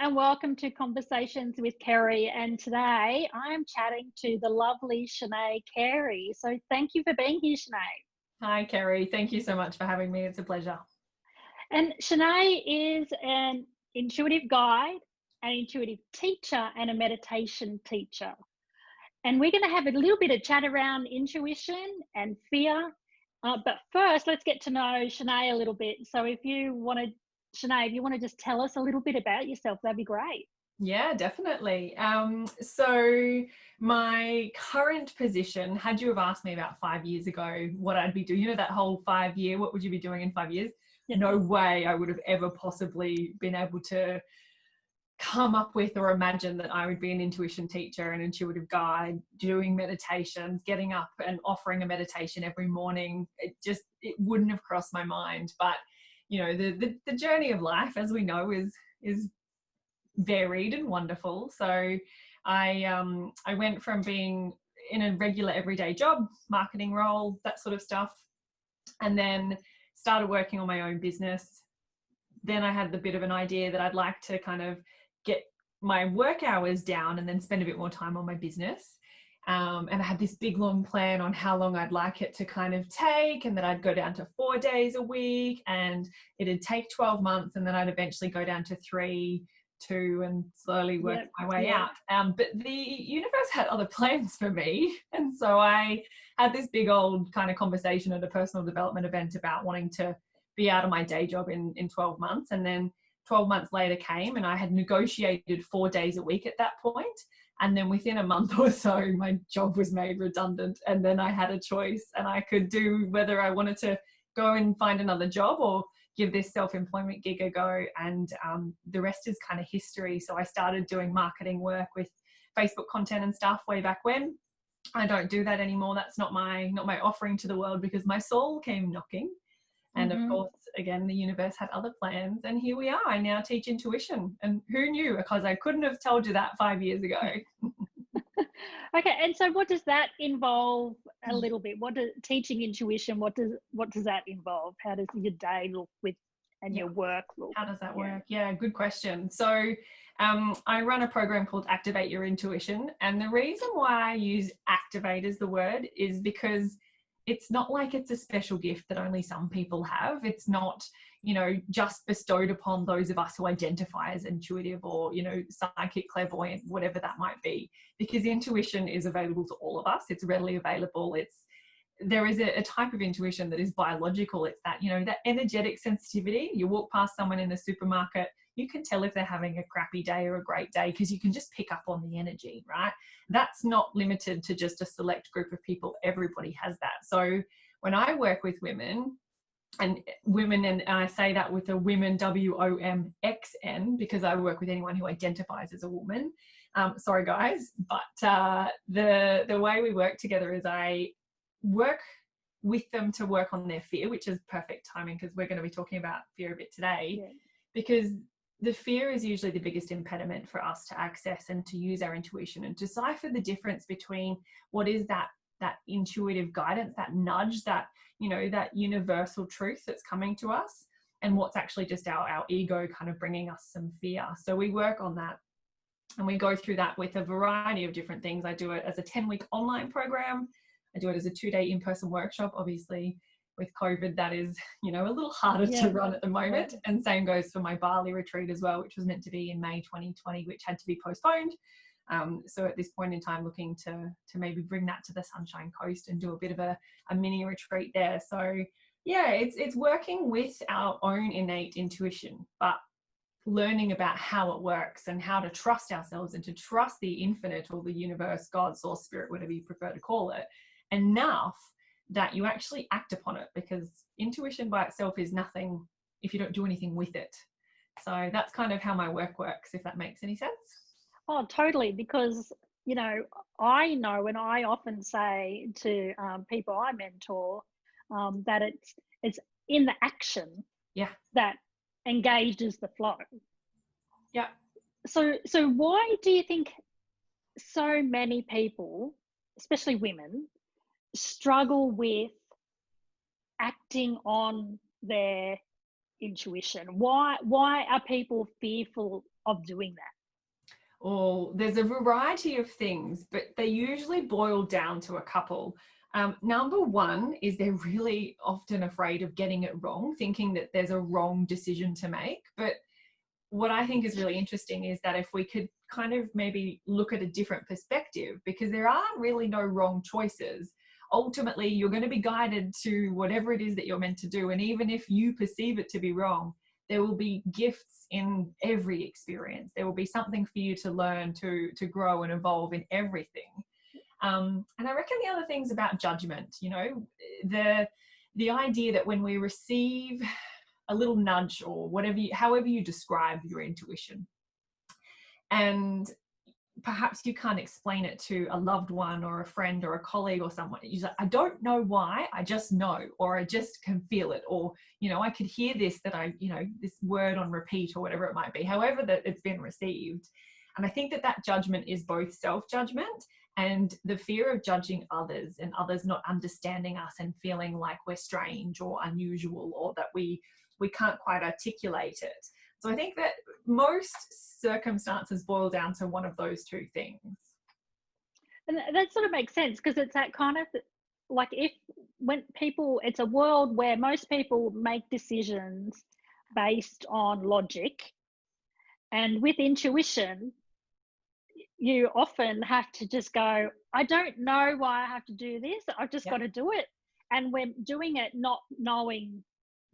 and welcome to Conversations with Kerrie. And today I am chatting to the lovely Chenae Carey. So thank you for being here, Chenae. Hi, Kerrie. Thank you so much for having me. It's a pleasure. And Chenae is an intuitive guide, an intuitive teacher, and a meditation teacher. And we're going to have a little bit of chat around intuition and fear. But first, let's get to know Chenae a little bit. So if you want to, Chenae, if you want to just tell us a little bit about yourself, that'd be great. Yeah, definitely. So my current position, had you have asked me about 5 years ago what I'd be doing, that whole 5 year, what would you be doing in 5 years? Yeah. No way I would have ever possibly been able to come up with or imagine that I would be an intuition teacher, an intuitive guide, doing meditations, getting up and offering a meditation every morning. It wouldn't have crossed my mind. But the journey of life, as we know, is varied and wonderful. So I went from being in a regular everyday job, marketing role, that sort of stuff, and then started working on my own business. Then I had the bit of an idea that I'd like to kind of get my work hours down and then spend a bit more time on my business. And I had this big long plan on how long I'd like it to kind of take, and that I'd go down to 4 days a week, and it'd take 12 months, and then I'd eventually go down to 3, 2, and slowly work my way out. But the universe had other plans for me. And so I had this big old kind of conversation at a personal development event about wanting to be out of my day job in 12 months. And then 12 months later came, and I had negotiated 4 days a week at that point. And then within a month or so, my job was made redundant. And then I had a choice, and I could do whether I wanted to go and find another job or give this self-employment gig a go. And the rest is kind of history. So I started doing marketing work with Facebook content and stuff way back when. I don't do that anymore. That's not my offering to the world, because my soul came knocking. And of course, again, the universe had other plans, and here we are. I now teach intuition, and who knew? Because I couldn't have told you that 5 years ago. Okay, and so what does that involve a little bit? Teaching intuition? What does that involve? How does your day look and your work look? How does that work? Yeah, good question. So I run a program called Activate Your Intuition, and the reason why I use activate as the word is because it's not like it's a special gift that only some people have. It's not, just bestowed upon those of us who identify as intuitive or, psychic, clairvoyant, whatever that might be, because intuition is available to all of us. It's readily available. There is a type of intuition that is biological. It's that, that energetic sensitivity. You walk past someone in the supermarket, you can tell if they're having a crappy day or a great day, because you can just pick up on the energy, right? That's not limited to just a select group of people. Everybody has that. So when I work with women, and I say that with a women, WOMXN, because I work with anyone who identifies as a woman. Sorry guys, but the way we work together is I work with them to work on their fear, which is perfect timing, because we're going to be talking about fear a bit today. Because the fear is usually the biggest impediment for us to access and to use our intuition and decipher the difference between what is that intuitive guidance, that nudge, that that universal truth that's coming to us, and what's actually just our ego kind of bringing us some fear. So we work on that, and we go through that with a variety of different things. I do it as a 10-week online program. I do it as a 2-day in-person workshop. Obviously, with COVID, that is, a little harder to run at the moment. And same goes for my Bali retreat as well, which was meant to be in May 2020, which had to be postponed. So at this point in time, looking to maybe bring that to the Sunshine Coast and do a bit of a mini retreat there. So yeah, it's working with our own innate intuition, but learning about how it works and how to trust ourselves and to trust the infinite, or the universe, God, source, spirit, whatever you prefer to call it, enough that you actually act upon it, because intuition by itself is nothing if you don't do anything with it. So that's kind of how my work works, if that makes any sense. Oh, totally. Because, I know, and I often say to people I mentor, that it's in the action that engages the flow. Yeah. So why do you think so many people, especially women, struggle with acting on their intuition? Why are people fearful of doing that? Oh, there's a variety of things, but they usually boil down to a couple. Number one is they're really often afraid of getting it wrong, thinking that there's a wrong decision to make. But what I think is really interesting is that if we could kind of maybe look at a different perspective, because there are really no wrong choices. Ultimately, you're going to be guided to whatever it is that you're meant to do. And even if you perceive it to be wrong, there will be gifts in every experience. There will be something for you to learn, to grow and evolve in everything. And I reckon the other things about judgment, you know, the idea that when we receive a little nudge or whatever, however you describe your intuition, and perhaps you can't explain it to a loved one or a friend or a colleague or someone. You're like, I don't know why, I just know, or I just can feel it, or, you know, I could hear this, that I, you know, this word on repeat or whatever it might be, however that it's been received. And I think that that judgment is both self-judgment and the fear of judging others and others not understanding us and feeling like we're strange or unusual, or that we can't quite articulate it. So I think that most circumstances boil down to one of those two things. And that sort of makes sense, because it's that kind of like, it's a world where most people make decisions based on logic, and with intuition, you often have to just go, I don't know why I have to do this. I've just got to do it. And we're doing it not knowing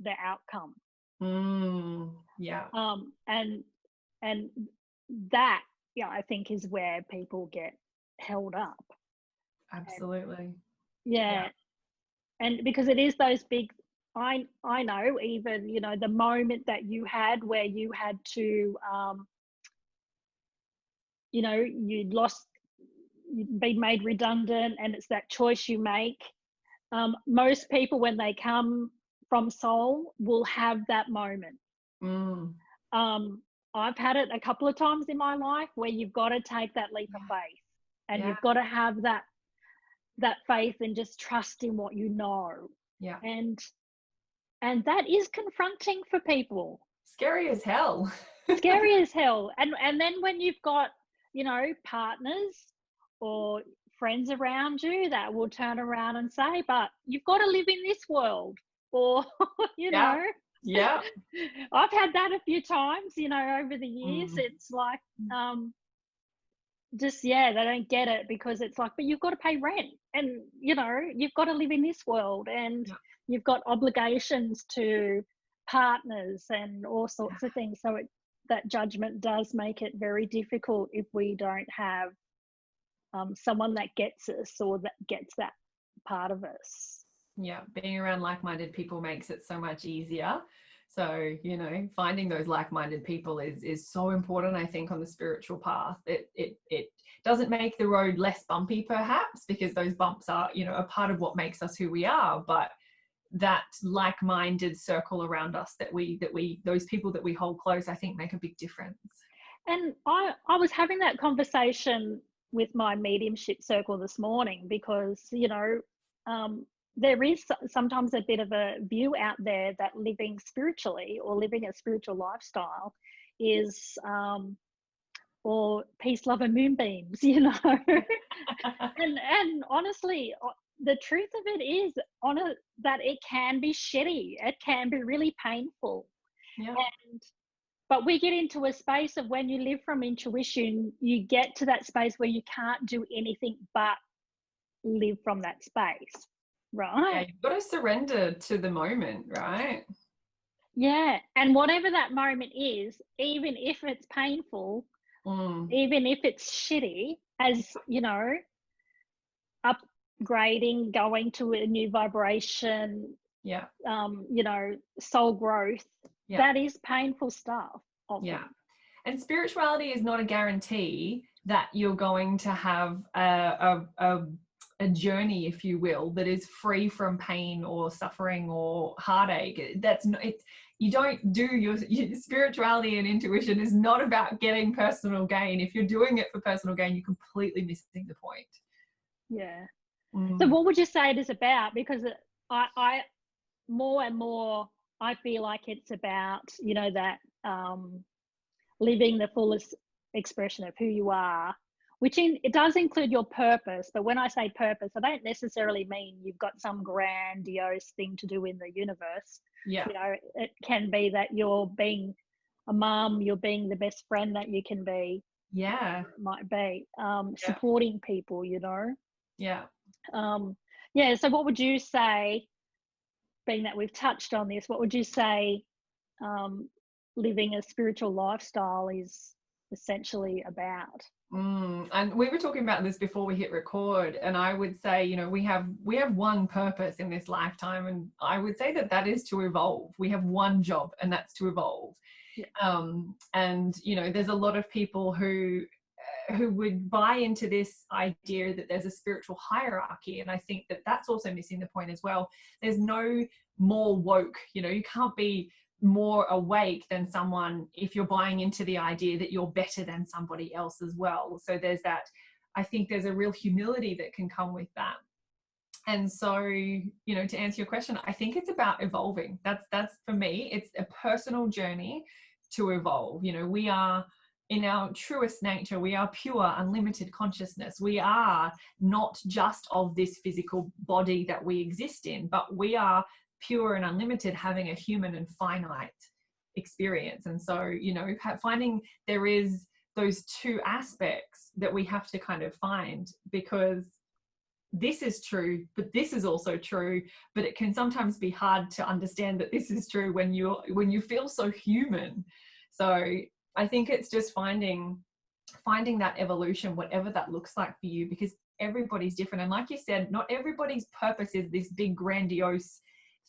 the outcome. Yeah. And that, I think is where people get held up. Absolutely. And and because it is those big, I know, even, you know, the moment that you had where you had to, you know, you'd been made redundant, and it's that choice you make. Most people, when they come from soul, will have that moment. I've had it a couple of times in my life where you've got to take that leap of faith, and you've got to have that faith and just trust in what you know. Yeah. And that is confronting for people. Scary as hell. Scary as hell. And then when you've got, you know, partners or friends around you that will turn around and say, but you've got to live in this world, or, you know. Yeah. I've had that a few times, you know, over the years. It's like, they don't get it, because it's like, but you've got to pay rent, and, you know, you've got to live in this world, and you've got obligations to partners and all sorts of things. So that judgment does make it very difficult if we don't have someone that gets us, or that gets that part of us. Yeah, being around like-minded people makes it so much easier. So, you know, finding those like-minded people is so important, I think, on the spiritual path. It doesn't make the road less bumpy, perhaps, because those bumps are, you know, a part of what makes us who we are. But that like-minded circle around us, that those people that we hold close, I think make a big difference. And I was having that conversation with my mediumship circle this morning, because, you know, there is sometimes a bit of a view out there that living spiritually, or living a spiritual lifestyle, is or peace, love and moonbeams, you know. and honestly, the truth of it is that it can be shitty. It can be really painful. But we get into a space of, when you live from intuition, you get to that space where you can't do anything but live from that space, right? Yeah, you've got to surrender to the moment, right? Yeah, and whatever that moment is, even if it's painful, even if it's shitty, as, you know, upgrading, going to a new vibration, you know, soul growth, that is painful stuff often. And spirituality is not a guarantee that you're going to have a journey, if you will, that is free from pain or suffering or heartache. That's not it. You don't do your spirituality and intuition is not about getting personal gain. If you're doing it for personal gain, you're completely missing the point. So what would you say it is about? Because I more and more, I feel like it's about, you know, that living the fullest expression of who you are, which it does include your purpose. But when I say purpose, I don't necessarily mean you've got some grandiose thing to do in the universe. Yeah. You know, it can be that you're being a mum, you're being the best friend that you can be. Yeah. It might be supporting people, you know. Yeah. Yeah. So what would you say, being that we've touched on this, what would you say living a spiritual lifestyle is essentially about? And we were talking about this before we hit record, and I would say, you know, we have one purpose in this lifetime, and I would say that is to evolve. We have one job, and that's to evolve. Yeah. And you know, there's a lot of people who would buy into this idea that there's a spiritual hierarchy, and I think that that's also missing the point as well. There's no more woke, you know, you can't be more awake than someone if you're buying into the idea that you're better than somebody else as well. So there's that, I think there's a real humility that can come with that. And so, you know, to answer your question, I think it's about evolving. That's for me, it's a personal journey to evolve. You know, we are, in our truest nature, we are pure, unlimited consciousness. We are not just of this physical body that we exist in, but we are pure and unlimited, having a human and finite experience. And so, you know, finding there is those two aspects that we have to kind of find, because this is true, but this is also true. But it can sometimes be hard to understand that this is true when you feel so human. So I think it's just finding that evolution, whatever that looks like for you, because everybody's different. And like you said, not everybody's purpose is this big grandiose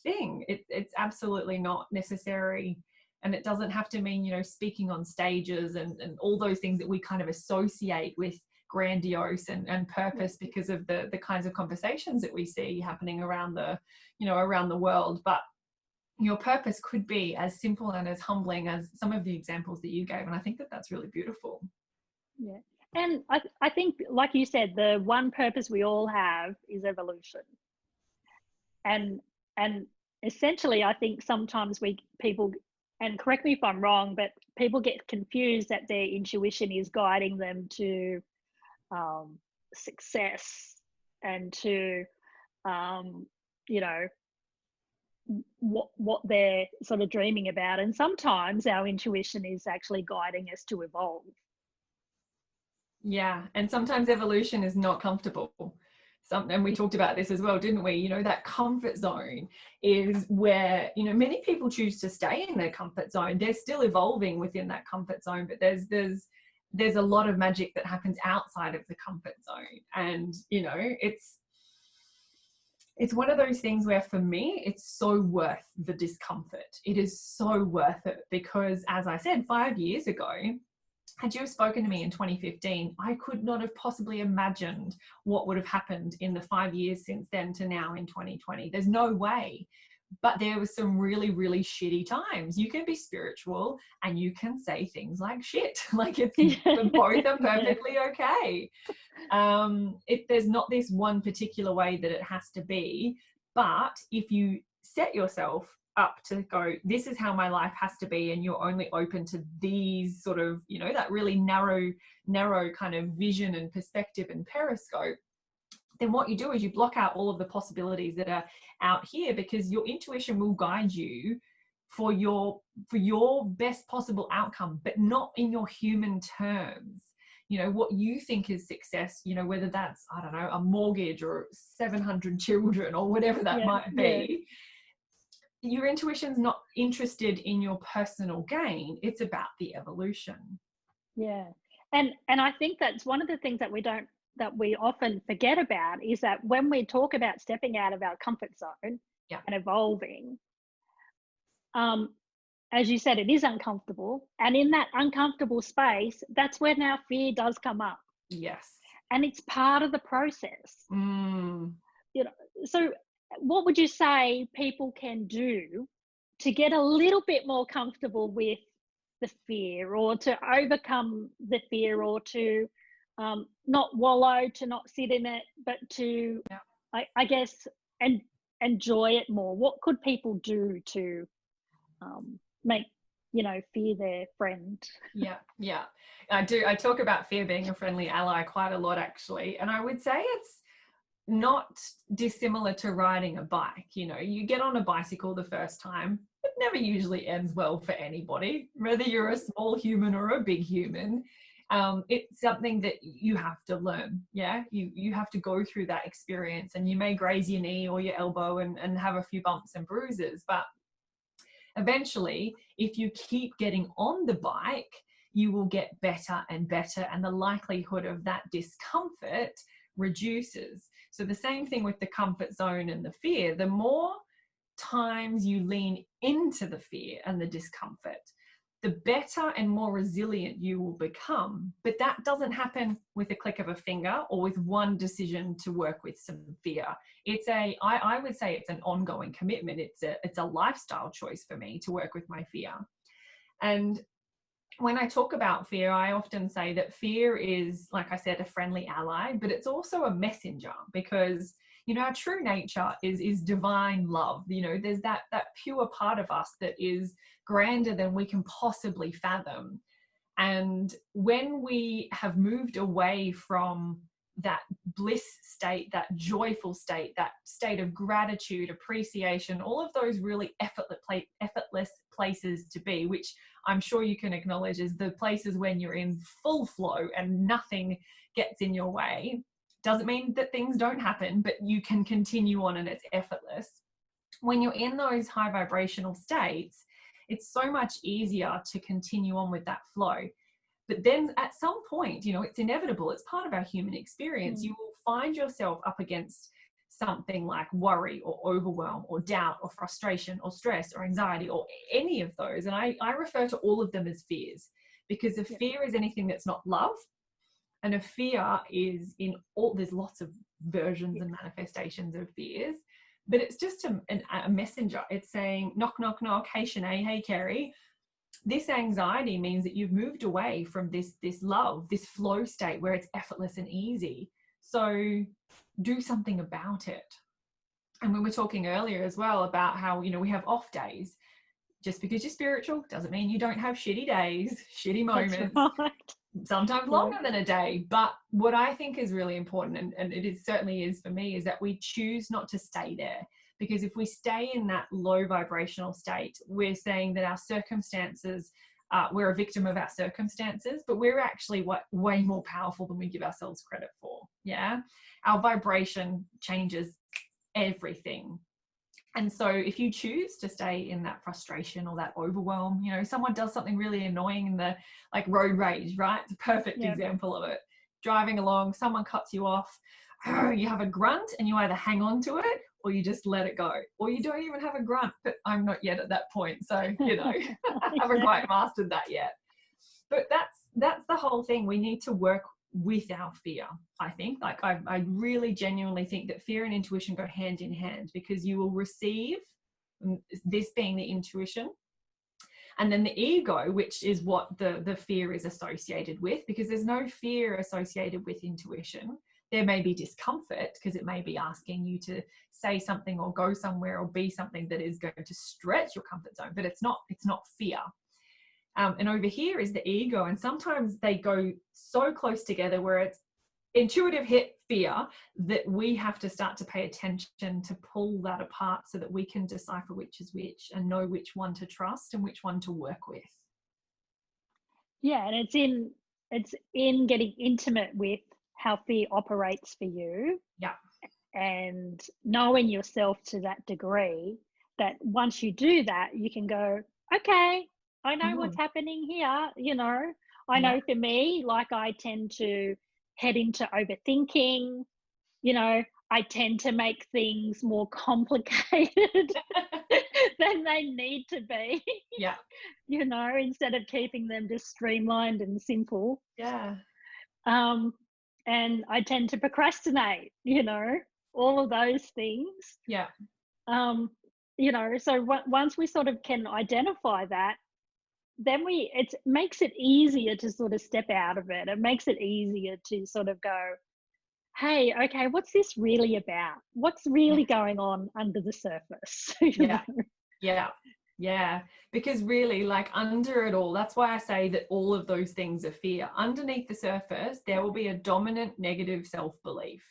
thing. It's absolutely not necessary. And it doesn't have to mean, you know, speaking on stages and all those things that we kind of associate with grandiose and purpose because of the kinds of conversations that we see happening around the world. But your purpose could be as simple and as humbling as some of the examples that you gave. And I think that that's really beautiful. Yeah. And I think, like you said, the one purpose we all have is evolution. And essentially, I think sometimes people, and correct me if I'm wrong, but people get confused that their intuition is guiding them to success and to, you know, what they're sort of dreaming about. And sometimes our intuition is actually guiding us to evolve. Yeah. And sometimes evolution is not comfortable. And we talked about this as well, didn't we? You know, that comfort zone is where, you know, many people choose to stay in their comfort zone. They're still evolving within that comfort zone, but there's a lot of magic that happens outside of the comfort zone. And, you know, it's one of those things where, for me, it's so worth the discomfort. It is so worth it, because, as I said, 5 years ago, had you spoken to me in 2015, I could not have possibly imagined what would have happened in the 5 years since then to now in 2020. There's no way. But there was some really, really shitty times. You can be spiritual and you can say things like shit. Like, it's both are perfectly okay. There's not this one particular way that it has to be. But if you set yourself up to go, this is how my life has to be, and you're only open to these sort of, you know, that really narrow kind of vision and perspective and periscope, then what you do is you block out all of the possibilities that are out here, because your intuition will guide you for your best possible outcome, but not in your human terms. You know, what you think is success, you know, whether that's, I don't know, a mortgage or 700 children or whatever that might be. Your intuition's not interested in your personal gain. It's about the evolution. Yeah. And I think that's one of the things that we often forget about, is that when we talk about stepping out of our comfort zone and evolving, as you said, it is uncomfortable. And in that uncomfortable space, that's when our fear does come up. Yes. And it's part of the process. You know, so what would you say people can do to get a little bit more comfortable with the fear, or to overcome the fear, or to not wallow, to not sit in it, but to, I guess, enjoy it more? What could people do to make fear their friend. Yeah. I talk about fear being a friendly ally quite a lot, actually. And I would say it's not dissimilar to riding a bike. You get on a bicycle the first time, it never usually ends well for anybody, whether you're a small human or a big human. It's something that you have to learn. You have to go through that experience, and you may graze your knee or your elbow and have a few bumps and bruises, but eventually, if you keep getting on the bike, you will get better and better, and the likelihood of that discomfort reduces. So the same thing with the comfort zone and the fear. The more times you lean into the fear and the discomfort, the better and more resilient you will become. But that doesn't happen with a click of a finger or with one decision to work with some fear. I would say it's an ongoing commitment. It's a lifestyle choice for me to work with my fear. And when I talk about fear, I often say that fear is, like I said, a friendly ally, but it's also a messenger, because our true nature is divine love. There's that pure part of us that is grander than we can possibly fathom. And when we have moved away from that bliss state, that joyful state, that state of gratitude, appreciation, all of those really effortless places to be, which I'm sure you can acknowledge is the places when you're in full flow and nothing gets in your way. Doesn't mean that things don't happen, but you can continue on and it's effortless. When you're in those high vibrational states, it's so much easier to continue on with that flow. But then at some point, it's inevitable. It's part of our human experience. You will find yourself up against something like worry or overwhelm or doubt or frustration or stress or anxiety or any of those. And I refer to all of them as fears, because a fear is anything that's not love. And a fear is there's lots of versions and manifestations of fears, but it's just a messenger. It's saying, knock, knock, knock. Hey, Chenae. Hey, Kerrie. This anxiety means that you've moved away from this love, this flow state where it's effortless and easy. So do something about it. And we were talking earlier as well about how, we have off days. Just because you're spiritual doesn't mean you don't have shitty days, shitty moments. That's right. Sometimes longer than a day. But what I think is really important, and it certainly is for me, is that we choose not to stay there. Because if we stay in that low vibrational state, we're saying that our circumstances, we're a victim of our circumstances, but we're actually way more powerful than we give ourselves credit for. Yeah. Our vibration changes everything. And so if you choose to stay in that frustration or that overwhelm, someone does something really annoying in the road rage, right? It's a perfect example of it. Driving along, someone cuts you off, you have a grunt and you either hang on to it or you just let it go, or you don't even have a grunt. But I'm not yet at that point. So, I haven't quite mastered that yet. But that's the whole thing. We need to work with our fear. I think I really genuinely think that fear and intuition go hand in hand, because you will receive this being the intuition, and then the ego, which is what the fear is associated with, because there's no fear associated with intuition. There may be discomfort because it may be asking you to say something or go somewhere or be something that is going to stretch your comfort zone, but it's not fear. And over here is the ego. And sometimes they go so close together where it's intuitive hit fear that we have to start to pay attention to pull that apart so that we can decipher which is which and know which one to trust and which one to work with. Yeah, and it's in getting intimate with how fear operates for you. Yeah. And knowing yourself to that degree that once you do that, you can go, okay, I know what's happening here. I know for me, I tend to head into overthinking. I tend to make things more complicated than they need to be. Yeah. Instead of keeping them just streamlined and simple. Yeah. And I tend to procrastinate, all of those things. Yeah. So once we sort of can identify that, then it makes it easier to sort of step out of it. It makes it easier to sort of go, hey, okay, what's this really about? What's really going on under the surface? Yeah. Yeah, because really, like, under it all, that's why I say that all of those things are fear. Underneath the surface, there will be a dominant negative self-belief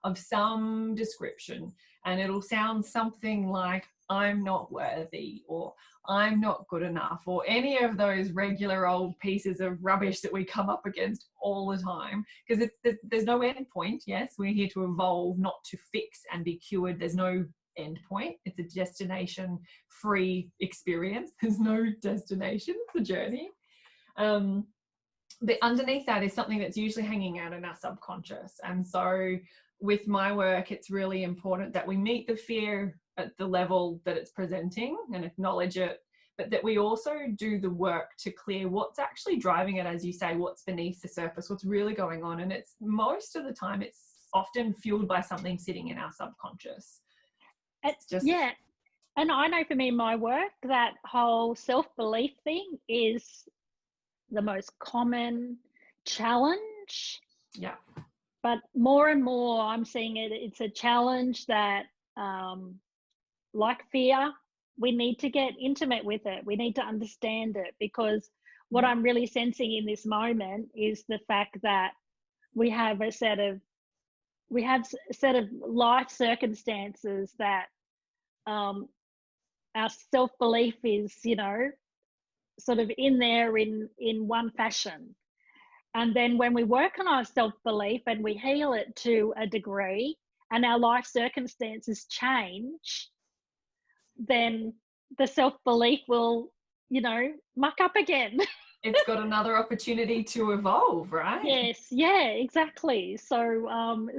of some description, and it'll sound something like, I'm not worthy, or I'm not good enough, or any of those regular old pieces of rubbish that we come up against all the time, because there's no end point. Yes, we're here to evolve, not to fix and be cured. There's no end point. It's a destination free experience. There's no destination, it's a journey. But underneath that is something that's usually hanging out in our subconscious. And so with my work, it's really important that we meet the fear at the level that it's presenting and acknowledge it, but that we also do the work to clear what's actually driving it, as you say, what's beneath the surface, what's really going on. And it's most of the time, it's often fueled by something sitting in our subconscious. It's just, yeah. And I know for me in my work, that whole self-belief thing is the most common challenge. Yeah. But more and more I'm seeing it's a challenge that, like fear, we need to get intimate with it. We need to understand it, because what I'm really sensing in this moment is the fact that we have a set of life circumstances that our self-belief is, sort of in there in one fashion. And then when we work on our self-belief and we heal it to a degree and our life circumstances change, then the self-belief will, muck up again. It's got another opportunity to evolve, right? Yes, yeah, exactly. So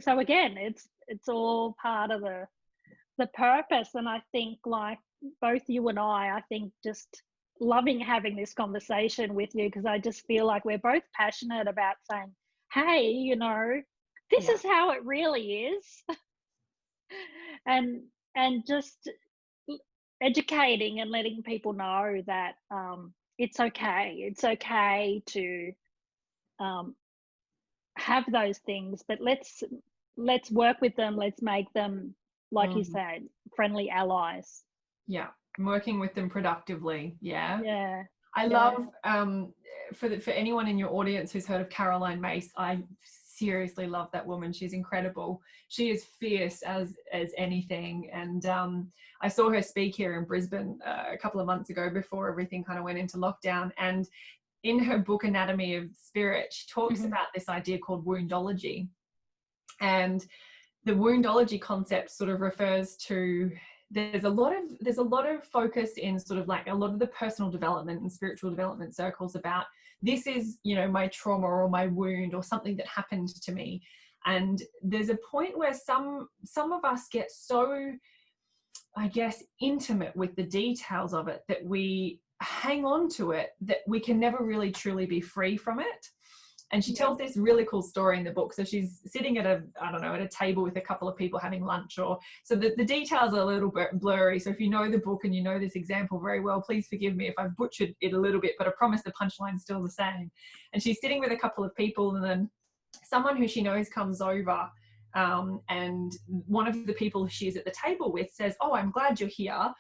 again, it's all part of the purpose. And I think, like, both you and I think just loving having this conversation with you, because I just feel like we're both passionate about saying, hey, this is how it really is. and just educating and letting people know that it's okay to have those things, but let's work with them. Let's make them, like you said, friendly allies. Yeah, working with them productively. Yeah. I love for anyone in your audience who's heard of Caroline Myss, I seriously love that woman. She's incredible. She is fierce as anything. And I saw her speak here in Brisbane a couple of months ago before everything kind of went into lockdown. And in her book Anatomy of Spirit, she talks about this idea called woundology. And the woundology concept sort of refers to, there's a lot of focus in sort of like a lot of the personal development and spiritual development circles about, this is, my trauma or my wound or something that happened to me. And there's a point where some of us get so, I guess, intimate with the details of it that we hang on to it, that we can never really truly be free from it. And she tells this really cool story in the book. So she's sitting at a table with a couple of people having lunch, so the details are a little bit blurry. So if you know the book and you know this example very well, please forgive me if I've butchered it a little bit, but I promise the punchline's still the same. And she's sitting with a couple of people, and then someone who she knows comes over, and one of the people she's at the table with says, "Oh, I'm glad you're here.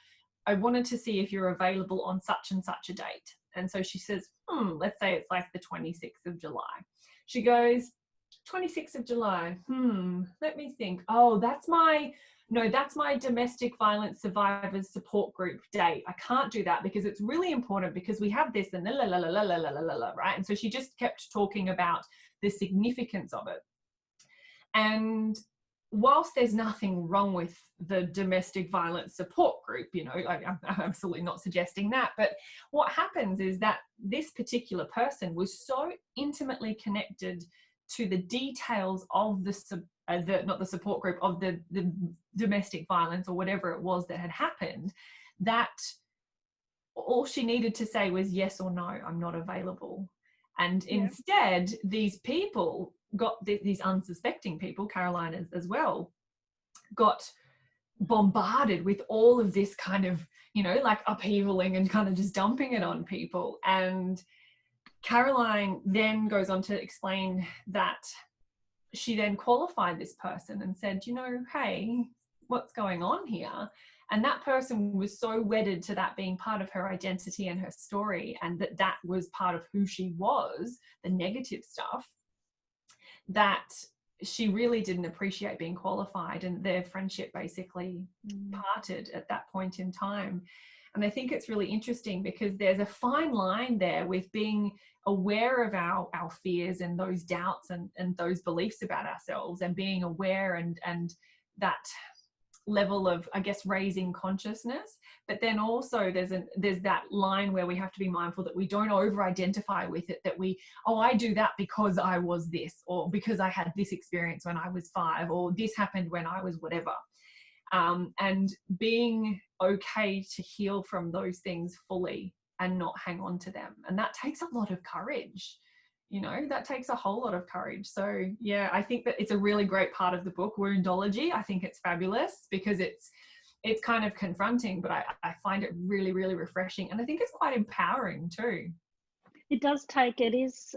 I wanted to see if you're available on such and such a date." And so she says, let's say it's like the 26th of July. She goes, 26th of July, let me think. Oh, that's my domestic violence survivors support group date. I can't do that because it's really important because we have this and la la la la la la la la, right? And so she just kept talking about the significance of it. And whilst there's nothing wrong with the domestic violence support group, I'm absolutely not suggesting that, but what happens is that this particular person was so intimately connected to the details of not the support group, of the domestic violence or whatever it was that had happened, that all she needed to say was yes or no, I'm not available. And instead, these people got these unsuspecting people, Caroline as well, got bombarded with all of this kind of, like upheavaling and kind of just dumping it on people. And Caroline then goes on to explain that she then qualified this person and said, hey, what's going on here? And that person was so wedded to that being part of her identity and her story, and that was part of who she was, the negative stuff, that she really didn't appreciate being qualified, and their friendship basically parted at that point in time. And I think it's really interesting because there's a fine line there with being aware of our fears and those doubts and those beliefs about ourselves, and being aware and that level of, I guess, raising consciousness. But then also there's that line where we have to be mindful that we don't over identify with it, that I do that because I was this, or because I had this experience when I was 5, or this happened when I was whatever. And being okay to heal from those things fully and not hang on to them. And that takes a lot of courage. That takes a whole lot of courage. So yeah, I think that it's a really great part of the book, Woundology. I think it's fabulous because it's kind of confronting, but I find it really, really refreshing. And I think it's quite empowering too. It is,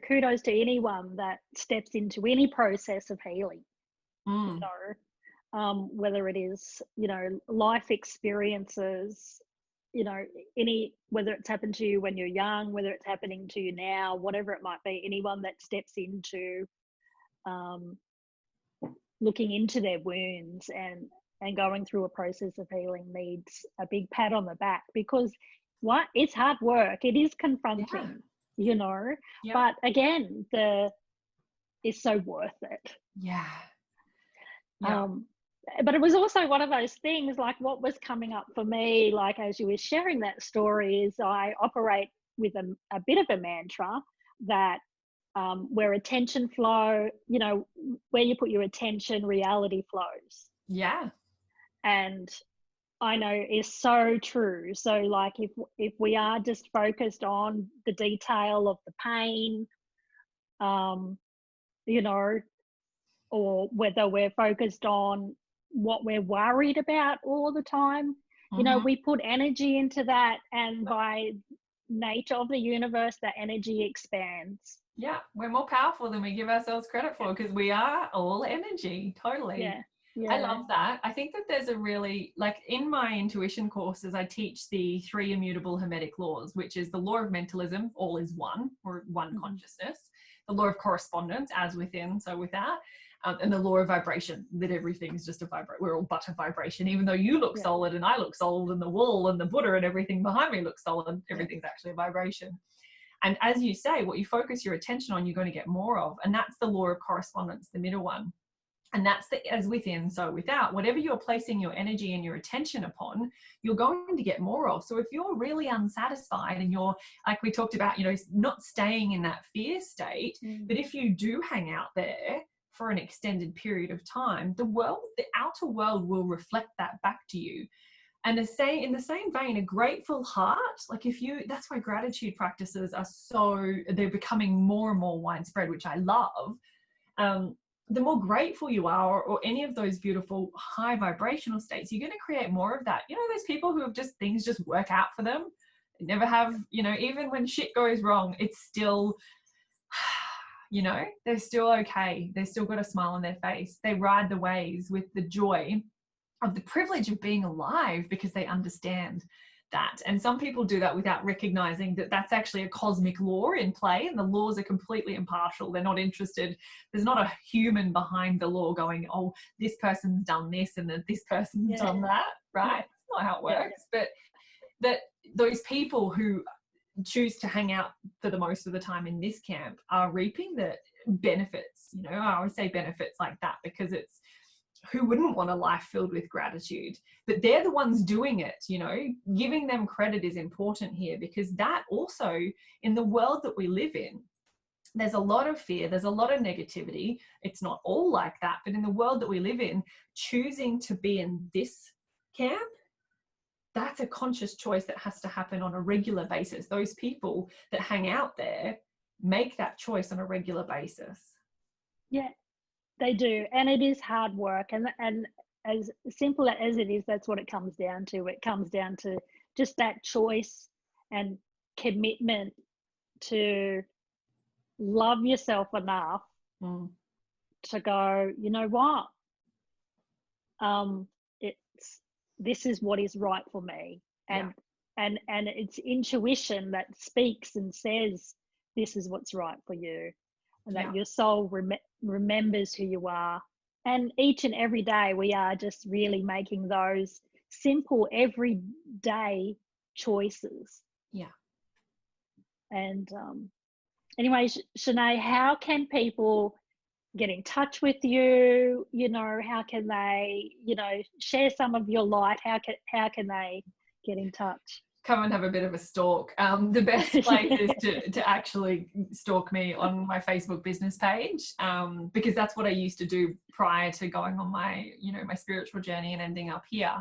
kudos to anyone that steps into any process of healing. Whether it is, life experiences, whether it's happened to you when you're young, whether it's happening to you now, whatever it might be, anyone that steps into looking into their wounds and going through a process of healing needs a big pat on the back, because it's hard work. It is confronting, but again, it's so worth it. But it was also one of those things, like what was coming up for me, like as you were sharing that story, is I operate with a bit of a mantra that where attention flow, where you put your attention, reality flows. Yeah. And I know is so true. So like if we are just focused on the detail of the pain, or whether we're focused on what we're worried about all the time, we put energy into that, and by nature of the universe, that energy expands. Yeah, we're more powerful than we give ourselves credit for, because we are all energy. Totally. Yeah. I love that. I think that there's a really, like in my intuition courses, I teach the 3 immutable hermetic laws, which is the law of mentalism, all is one, or one consciousness, the law of correspondence, as within, so without, and the law of vibration, that everything's just a vibration. We're all but a vibration. Even though you look solid and I look solid and the wall and the Buddha and everything behind me looks solid, everything's actually a vibration. And as you say, what you focus your attention on, you're going to get more of. And that's the law of correspondence, the middle one. And that's the as within, so without. Whatever you're placing your energy and your attention upon, you're going to get more of. So if you're really unsatisfied and you're, like we talked about, not staying in that fear state, but if you do hang out there for an extended period of time, the outer world will reflect that back to you. And in the same vein, a grateful heart, like that's why gratitude practices they're becoming more and more widespread, which I love. The more grateful you are, or any of those beautiful high vibrational states, you're going to create more of that. Those people who have things just work out for them. They never have, even when shit goes wrong, it's still, they're still okay. They've still got a smile on their face. They ride the waves with the joy of the privilege of being alive, because they understand that. And some people do that without recognizing that that's actually a cosmic law in play, and the laws are completely impartial. They're not interested. There's not a human behind the law going, oh, this person's done this and then this person's done that, right? That's not how it works. But that those people who choose to hang out for the most of the time in this camp are reaping the benefits. I always say benefits like that because it's, who wouldn't want a life filled with gratitude? But they're the ones doing it. Giving them credit is important here, because that also, in the world that we live in, there's a lot of fear, there's a lot of negativity. It's not all like that, but in the world that we live in, choosing to be in this camp, that's a conscious choice that has to happen on a regular basis. Those people that hang out there make that choice on a regular basis. Yeah, they do. And it is hard work. And as simple as it is, that's what it comes down to. It comes down to just that choice and commitment to love yourself enough to go, you know what? this is what is right for me. And it's intuition that speaks and says, this is what's right for you, and that your soul remembers who you are. And each and every day we are just really making those simple everyday choices. And anyway, Chenae, how can people get in touch with you? You know, how can they, you know, share some of your light? How can they get in touch? Come and have a bit of a stalk. The best place is to actually stalk me on my Facebook business page, because that's what I used to do prior to going on my, you know, my spiritual journey and ending up here.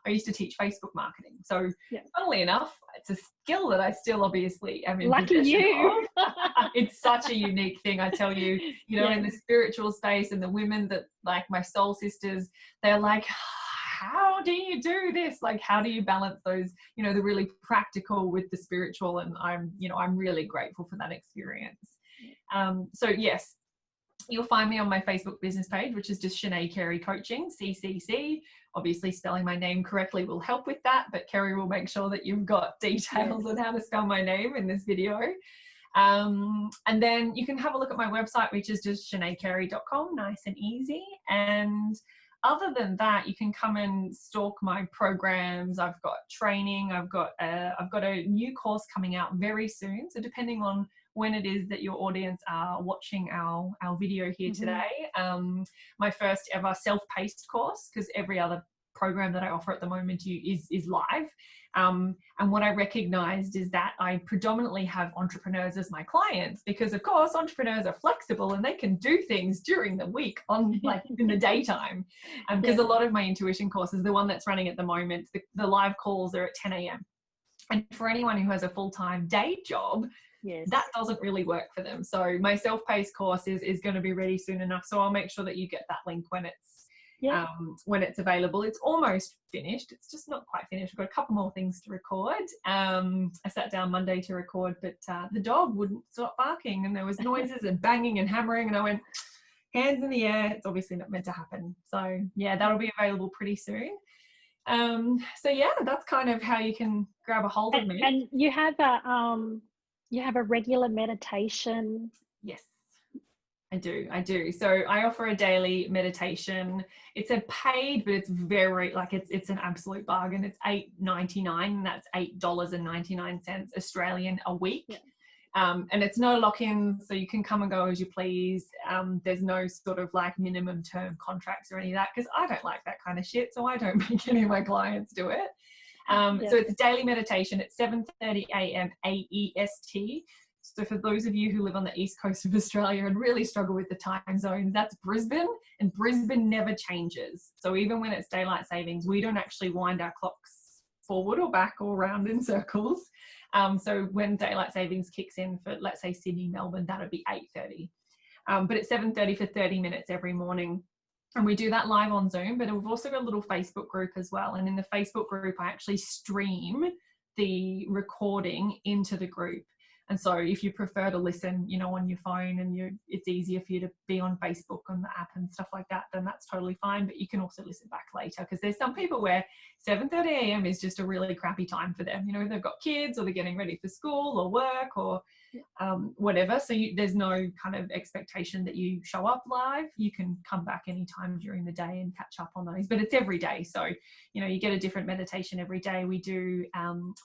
I used to teach Facebook marketing. So funnily enough, it's a skill that I still obviously am in Lucky you. of. It's such a unique thing, I tell you, you know, in the spiritual space, and the women that, like my soul sisters, they're like, how do you do this? Like, how do you balance those, you know, the really practical with the spiritual? And I'm really grateful for that experience. So yes, you'll find me on my Facebook business page, which is just Chenae Carey Coaching, CCC. Obviously spelling my name correctly will help with that, but Kerrie will make sure that you've got details on how to spell my name in this video. And then you can have a look at my website, which is just chenaecarey.com, nice and easy. And other than that, you can come and stalk my programs. I've got training. I've got a new course coming out very soon. So depending on when it is that your audience are watching our video here today, my first ever self-paced course, because every other program that I offer at the moment is live. And what I recognized is that I predominantly have entrepreneurs as my clients, because of course entrepreneurs are flexible and they can do things during the week on, like, in the daytime. Because a lot of my intuition courses, the one that's running at the moment, the live calls are at 10 a.m. And for anyone who has a full-time day job, that doesn't really work for them. So my self-paced course is going to be ready soon enough. So I'll make sure that you get that link when it's available. It's almost finished. It's just not quite finished. I've got a couple more things to record. I sat down Monday to record, but the dog wouldn't stop barking, and there was noises and banging and hammering, and I went, hands in the air. It's obviously not meant to happen. So yeah, that'll be available pretty soon. So yeah, that's kind of how you can grab a hold of me. And you have a regular meditation. Yes, I do. So I offer a daily meditation. It's a paid, but it's very, like, it's an absolute bargain. It's $8.99, and that's $8.99 Australian a week. And it's no lock-in, so you can come and go as you please. There's no sort of like minimum term contracts or any of that, because I don't like that kind of shit, so I don't make any of my clients do it. So it's daily meditation at 7:30 a.m. AEST. So for those of you who live on the east coast of Australia and really struggle with the time zones, that's Brisbane, and Brisbane never changes. So even when it's daylight savings, we don't actually wind our clocks forward or back or round in circles. So when daylight savings kicks in for, let's say, Sydney, Melbourne, that would be 8:30. But it's 7:30 for 30 minutes every morning. And we do that live on Zoom, but we've also got a little Facebook group as well. And in the Facebook group, I actually stream the recording into the group. And so if you prefer to listen, you know, on your phone, and it's easier for you to be on Facebook on the app and stuff like that, then that's totally fine. But you can also listen back later, because there's some people where 7:30 a.m. is just a really crappy time for them. You know, they've got kids, or they're getting ready for school or work or whatever. So there's no kind of expectation that you show up live. You can come back anytime during the day and catch up on those. But it's every day. So, you know, you get a different meditation every day. We do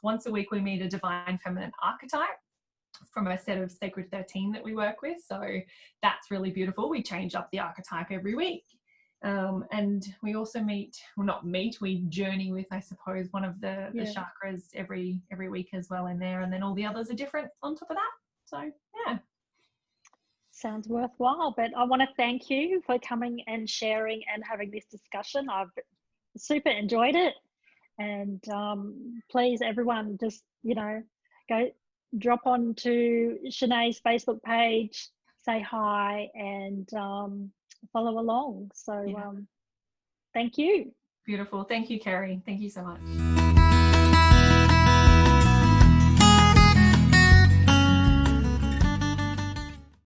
once a week, we meet a divine feminine archetype from a set of Sacred 13 that we work with. So that's really beautiful. We change up the archetype every week. And we also we journey with, I suppose, one of the chakras every week as well in there. And then all the others are different on top of that. So yeah. Sounds worthwhile. But I want to thank you for coming and sharing and having this discussion. I've super enjoyed it. And please, everyone, just, you know, go drop on to Chenae's Facebook page, say hi, and follow along. So thank you. Beautiful. Thank you, Kerrie. Thank you so much.